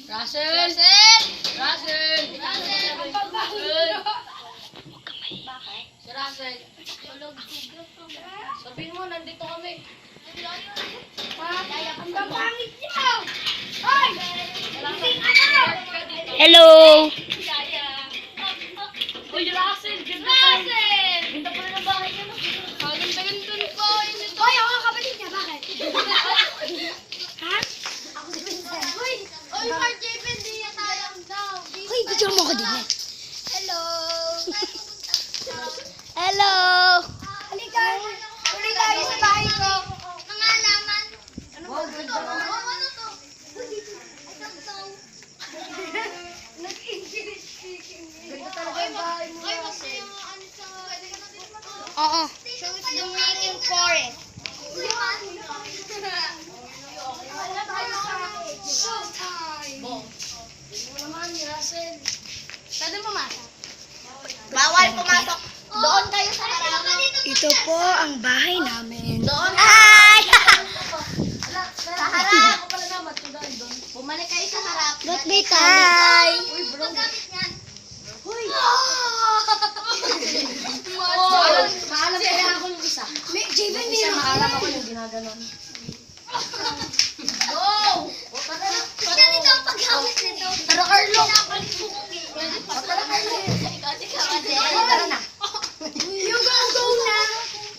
Russell! Russell! Si Russell. Sabihin mo, nandito kami. Ang pangit niyo! Hoy! Hello! Uy, Russell! Russell! Ganda pala ng bahay niya. Ganda po. Hoy, ako ang kapatid niya. Bakit? Ha? Ako si Vincent. Hoy, Mark Javen, di niya tayang daw. Hoy, video mo ko din eh. Hello. Hello! Halika. Tuloy tayo sa bahay ko. Mga laman. Ano ba ito? Ano to? Nag-English speaking. Ganda talaga yung bahay mo. Ay, kasi yung ano sa... Oo. So it's the making forest. Showtime! Tignan mo naman, Russell. Pwede pumasok. Bawal pumasok. Doon kayo sa harap. Ito po ang bahay namin. Doon. Ay! Sa harap. Ako pala naman. Doon. Bumalik kayo sa harap. Ba't may tali? Uy, bro. Paggamit niyan. Uy! Maalam kaya ako yung isa. Javen, Yung isa, maalam ako yung ginaganon. Go! Yan ito ang paggamit nito. Tara, Carlo! Tara, Carlo. Tara na. You go na.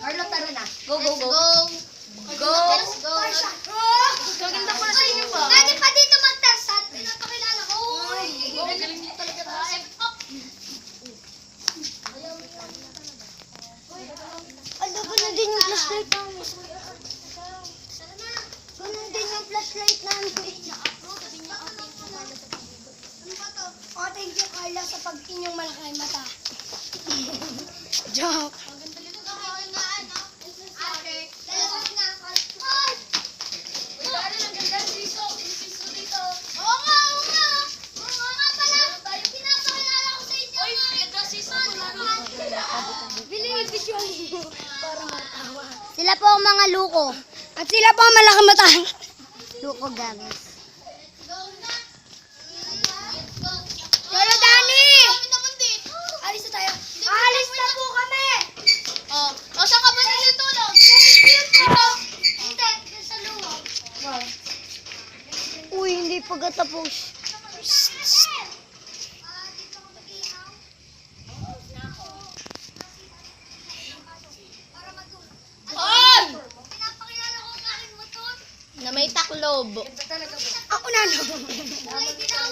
Carlo, tara na. Go. Go. Let's go. Gaganda pala sa inyo ba? Pwede pa dito mag-test. Pinapakilala ko. Ang galing niyo talaga tayo. Ano ba na din yung flashlight namin? Ganun din yung flashlight namin. Oh, thank you, Carla, sa pag-inyong malaki mata. Joke. Ate, dalawang na. Ay! Ang ganda dito. Dito. Oo nga. Oo nga pala. Pinapakilala ko sa inyo. Oy, ganda siso. Bili yung video mo para matawa. Sila po ang mga luko. At sila po ang malaki mata. Luko games. Lolo Dani! Alis na tayo. Alis na po kami! Oh, saan ka ba nilitulog? Dito. Dito, sa luwag. Uy, hindi pagkatapos. Hoy! Pinapakilala ko ang aking motor. Na may taklob. Ako na. Ay, dinaw.